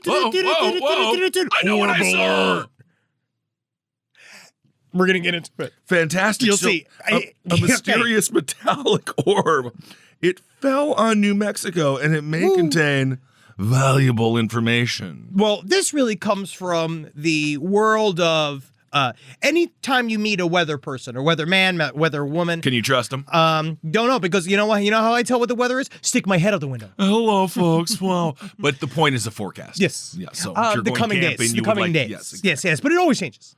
Whoa. I know what I saw. We're going to get into it. Fantastic. You'll see. A mysterious metallic orb. It fell on New Mexico, and it may contain valuable information. Well, this really comes from the world of anytime you meet a weather person or weather man, weather woman. Can you trust them? Don't know, because you know what? You know how I tell what the weather is? Stick my head out the window. Hello, folks. Wow. But the point is the forecast. Yes. Yeah. So if you're the going coming camping, days. you The would coming days. Yes, exactly. Yes. But it always changes.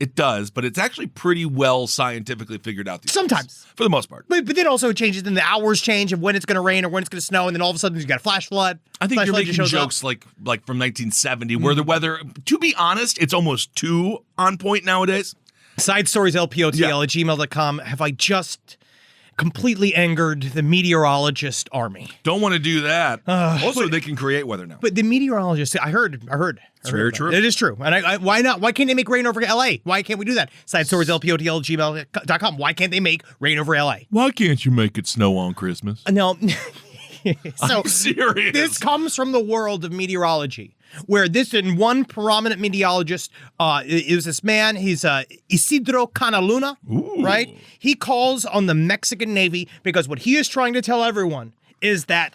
It does, but it's actually pretty well scientifically figured out. Sometimes. For the most part. But then also it changes, then the hours change of when it's going to rain or when it's going to snow, and then all of a sudden you got a flash flood. I think you're making jokes like from 1970 where the weather, to be honest, it's almost too on point nowadays. Side stories LPOTL at gmail.com. Have I just completely angered the meteorologist army? Don't want to do that. Also, they can create weather now. But the meteorologist, I heard. It's very true. It is true. And I why not? Why can't they make rain over LA? Why can't we do that? Side stories LPOTL at gmail.com. Why can't they make rain over LA? Why can't you make it snow on Christmas? No. So I'm serious. This comes from the world of meteorology, where this and one prominent meteorologist is this man. He's Isidro Canaluna, right? He calls on the Mexican Navy because what he is trying to tell everyone is that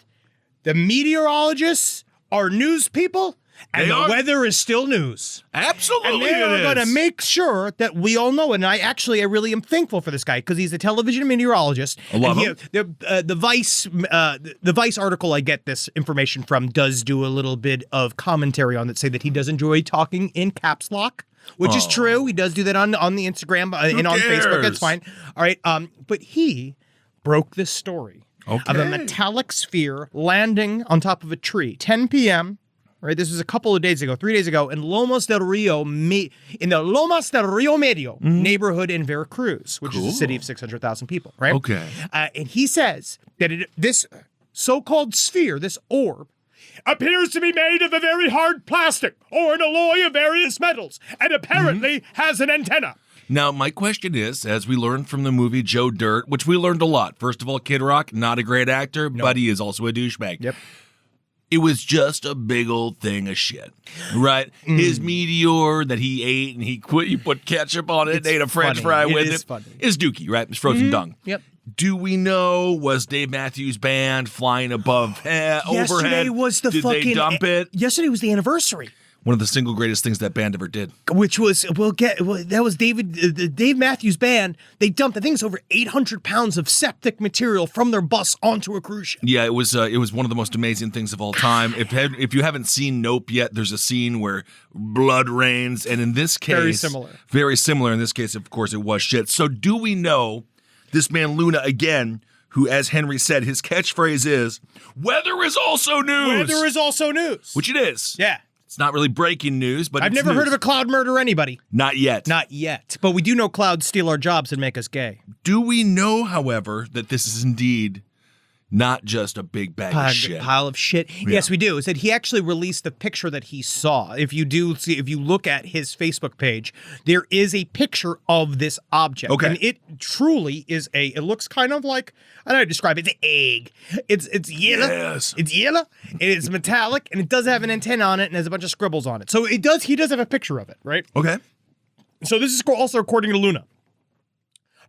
the meteorologists are news people. And the weather is still news. Absolutely, and they are going to make sure that we all know it. And I really am thankful for this guy because he's a television meteorologist. I love him. The Vice article I get this information from does do a little bit of commentary on it, say that he does enjoy talking in caps lock, which is true. He does do that on the Instagram and on Facebook. That's fine. All right. But he broke this story of a metallic sphere landing on top of a tree, 10 p.m. Right, this was a couple of days ago, 3 days ago, in Lomas del Rio Medio neighborhood in Veracruz, which is a city of 600,000 people. Right. Okay. And he says that this so-called sphere, this orb, appears to be made of a very hard plastic or an alloy of various metals, and apparently has an antenna. Now, my question is, as we learned from the movie Joe Dirt, which we learned a lot. First of all, Kid Rock, not a great actor, but he is also a douchebag. Yep. It was just a big old thing of shit, right? His meteor that he ate and he put ketchup on it and ate a French fry with it. Is dookie, right? It's frozen dung. Yep. Do we know, was Dave Matthews Band flying above overhead? Yesterday was the Did they dump it? Yesterday was the anniversary. One of the single greatest things that band ever did. Which was, that was the Dave Matthews Band. They dumped, I think it's over 800 pounds of septic material from their bus onto a cruise ship. Yeah, it was one of the most amazing things of all time. If you haven't seen Nope yet, there's a scene where blood rains, and in this case... Very similar. In this case, of course, it was shit. So do we know this man Luna, again, who, as Henry said, his catchphrase is, weather is also news. Weather is also news. Which it is. Yeah. It's not really breaking news, but I've never heard of a cloud murder anybody. Not yet. Not yet. But we do know clouds steal our jobs and make us gay. Do we know, however, that this is indeed not just a big bag of shit? Pile of shit. Yeah. Yes, we do. It said he actually released the picture that he saw. If you look at his Facebook page, there is a picture of this object. Okay. And it truly is it looks kind of like, I don't know how to describe it. It's an egg. It's yellow. Yes. It's yellow. And it's metallic, and it does have an antenna on it, and has a bunch of scribbles on it. So he does have a picture of it, right? Okay. So this is also according to Luna.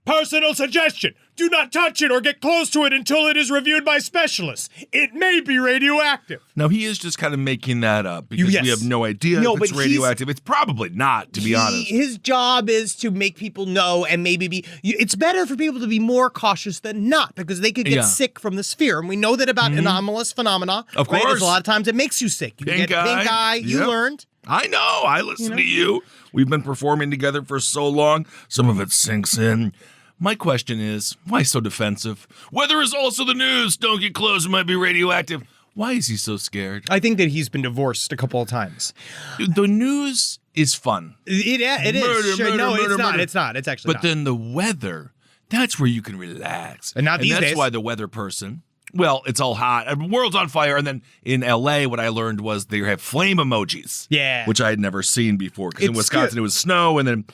Personal suggestion. Do not touch it or get close to it until it is reviewed by specialists. It may be radioactive. Now, he is just kind of making that up because we have no idea if it's radioactive. It's probably not, to be honest. His job is to make people know and maybe it's better for people to be more cautious than not because they could get sick from the sphere. And we know that about anomalous phenomena. Of course. Right? A lot of times it makes you sick. You get pink eye. You learned. I know. I listen to you. We've been performing together for so long. Some of it sinks in. My question is, why so defensive? Weather is also the news. Don't get close. It might be radioactive. Why is he so scared? I think that he's been divorced a couple of times. The news is fun. It is. Sure. No, it's not. It's not. It's actually not. But then the weather, that's where you can relax. And not these days. That's why the weather person... Well, it's all hot. The world's on fire. And then in L.A., what I learned was they have flame emojis. Yeah. Which I had never seen before. Because in Wisconsin, it was snow. And then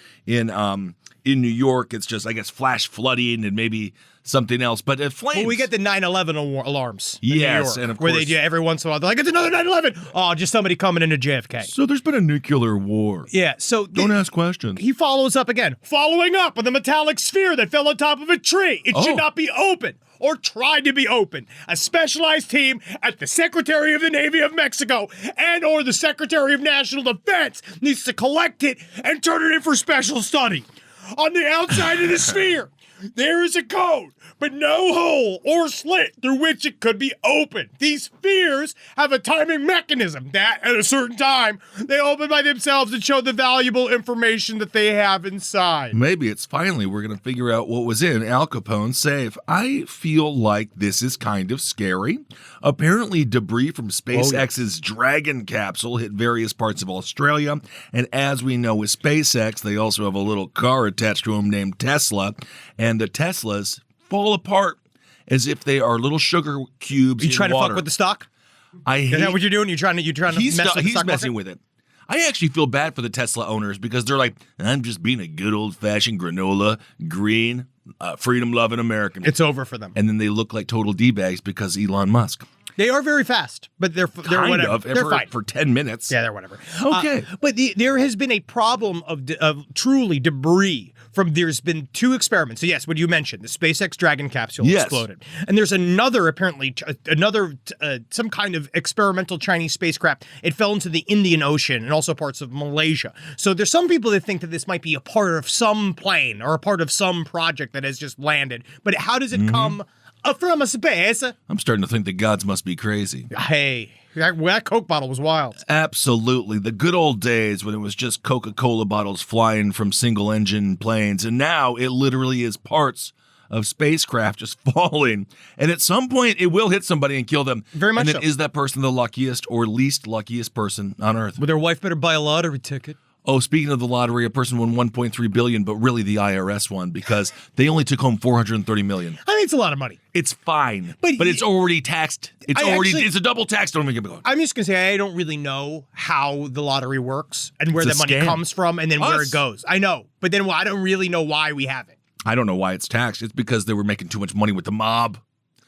in New York, it's just, I guess, flash flooding and maybe something else. But it flames. Well, we get the 9/11 alarms. In yes, New York, and of where course. they do every once in a while. They're like, it's another 9/11. Oh, just somebody coming into JFK. So there's been a nuclear war. Yeah, so Don't ask questions. he follows up again. Following up on the metallic sphere that fell on top of a tree. It should not be open or tried to be open. A specialized team at the Secretary of the Navy of Mexico and or the Secretary of National Defense needs to collect it and turn it in for special study. On the outside of the sphere, there is a code, but no hole or slit through which it could be opened. These spheres have a timing mechanism that, at a certain time, they open by themselves and show the valuable information that they have inside. Maybe it's finally we're going to figure out what was in Al Capone's safe. I feel like this is kind of scary. Apparently, debris from SpaceX's Dragon capsule hit various parts of Australia. And as we know with SpaceX, they also have a little car attached to them named Tesla. And the Teslas fall apart as if they are little sugar cubes You in trying water. to fuck with the stock? I hate Is that what you're doing? You're trying to mess with the stock He's market? messing with it. I actually feel bad for the Tesla owners because they're like, I'm just being a good old-fashioned granola, green, freedom-loving American. It's over for them. And then they look like total D-bags because Elon Musk. They are very fast, but they're Kind whatever. of, They're fine. for 10 minutes. Yeah, they're whatever. Okay. But there has been a problem of truly debris from, there's been 2 experiments. So yes, what you mentioned, the SpaceX Dragon capsule exploded. And there's another, apparently, some kind of experimental Chinese spacecraft. It fell into the Indian Ocean and also parts of Malaysia. So there's some people that think that this might be a part of some plane or a part of some project that has just landed. But how does it come from a space? I'm starting to think the gods must be crazy. Hey, that Coke bottle was wild. Absolutely. The good old days when it was just Coca-Cola bottles flying from single-engine planes, and now it literally is parts of spacecraft just falling. And at some point, it will hit somebody and kill them. Very much and then so. Is that person the luckiest or least luckiest person on Earth? Well, their wife better buy a lottery ticket. Oh, speaking of the lottery, a person won $1.3 billion, but really the IRS won because they only took home $430 million. I think it's a lot of money. It's fine, But but it's already taxed. It's a double tax. Don't make it go. I'm just going to say I don't really know how the lottery works and where It's the a money scam. comes from and then where Us. it goes. I know, but then I don't really know why we have it. I don't know why it's taxed. It's because they were making too much money with the mob.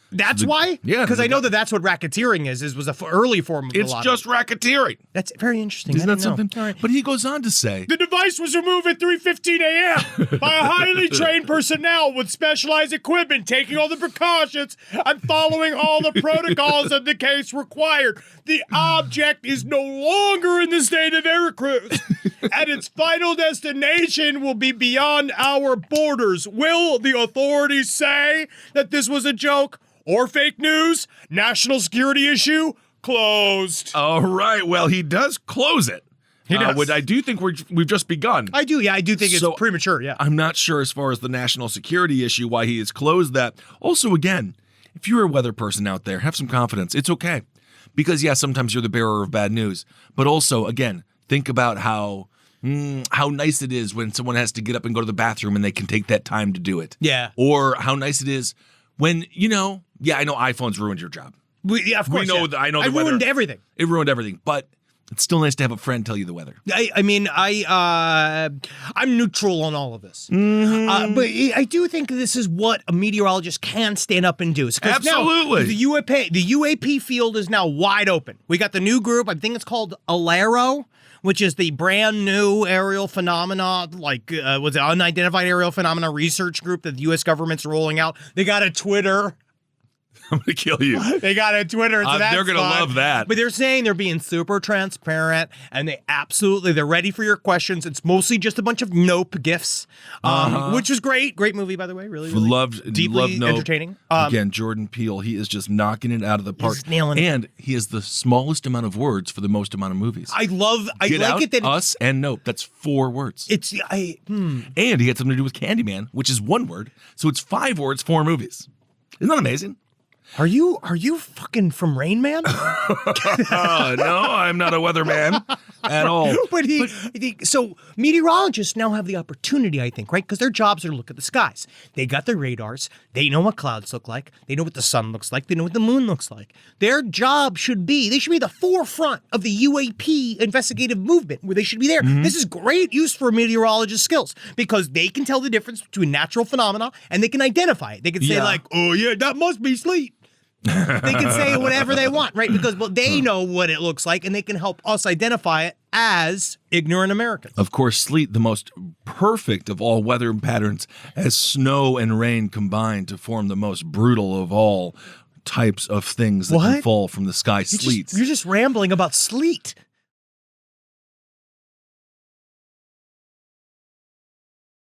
That's why? Yeah, Because I know the- that's what racketeering was an early form of the It's lottery. just racketeering. That's very interesting. Isn't I that didn't know. something? All right. But he goes on to say, The device was removed at 3:15 a.m. by a highly trained personnel with specialized equipment, taking all the precautions and following all the protocols of the case required. The object is no longer in the state of Veracruz, and its final destination will be beyond our borders. Will the authorities say that this was a joke or fake news? National security issue? Closed. all right, well, he does close it. He does. Which I do think we've just begun. I do think it's So- premature, yeah. I'm not sure as far as the national security issue why he has closed that. Also, again, if you're a weather person out there, have some confidence. It's okay. Because, yeah, sometimes you're the bearer of bad news. But also, again, think about how nice it is when someone has to get up and go to the bathroom and they can take that time to do it. Yeah. Or how nice it is when, I know iPhones ruined your job. Yeah, of course. know yeah. that- I know I the weather. ruined everything. It ruined everything. But it's still nice to have a friend tell you the weather. I'm neutral on all of this, but I do think this is what a meteorologist can stand up and do. 'Cause now Absolutely. the UAP field is now wide open. We got the new group. I think it's called Alero, which is the brand new aerial phenomena, was it unidentified aerial phenomena research group that the U.S. government's rolling out. They got a Twitter. I'm going to kill you. They got a Twitter. So that's they're going to fun. love that. But they're saying they're being super transparent, and they're ready for your questions. It's mostly just a bunch of Nope gifs, which is great. Great movie, by the way. Really, really deeply Nope. entertaining. Again, Jordan Peele, he is just knocking it out of the park. He's nailing it. And he has the smallest amount of words for the most amount of movies. I Get like Out, it that Us, and Nope. That's 4 words. And he had something to do with Candyman, which is 1 word. So it's 5 words, 4 movies. Isn't that amazing? Are you fucking from Rain Man? No, I'm not a weatherman. at all. So meteorologists now have the opportunity, I think, right? Because their jobs are to look at the skies. They got their radars. They know what clouds look like. They know what the sun looks like. They know what the moon looks like. Their job should be, they should be the forefront of the UAP investigative movement, where they should be there. Mm-hmm. This is great use for meteorologist skills because they can tell the difference between natural phenomena and they can identify it. They can say like, oh yeah, that must be sleet. They can say whatever they want, right? Because they know what it looks like and they can help us identify it as ignorant Americans. Of course, sleet, the most perfect of all weather patterns, as snow and rain combine to form the most brutal of all types of things that can fall from the sky. Sleet. You're just rambling about sleet.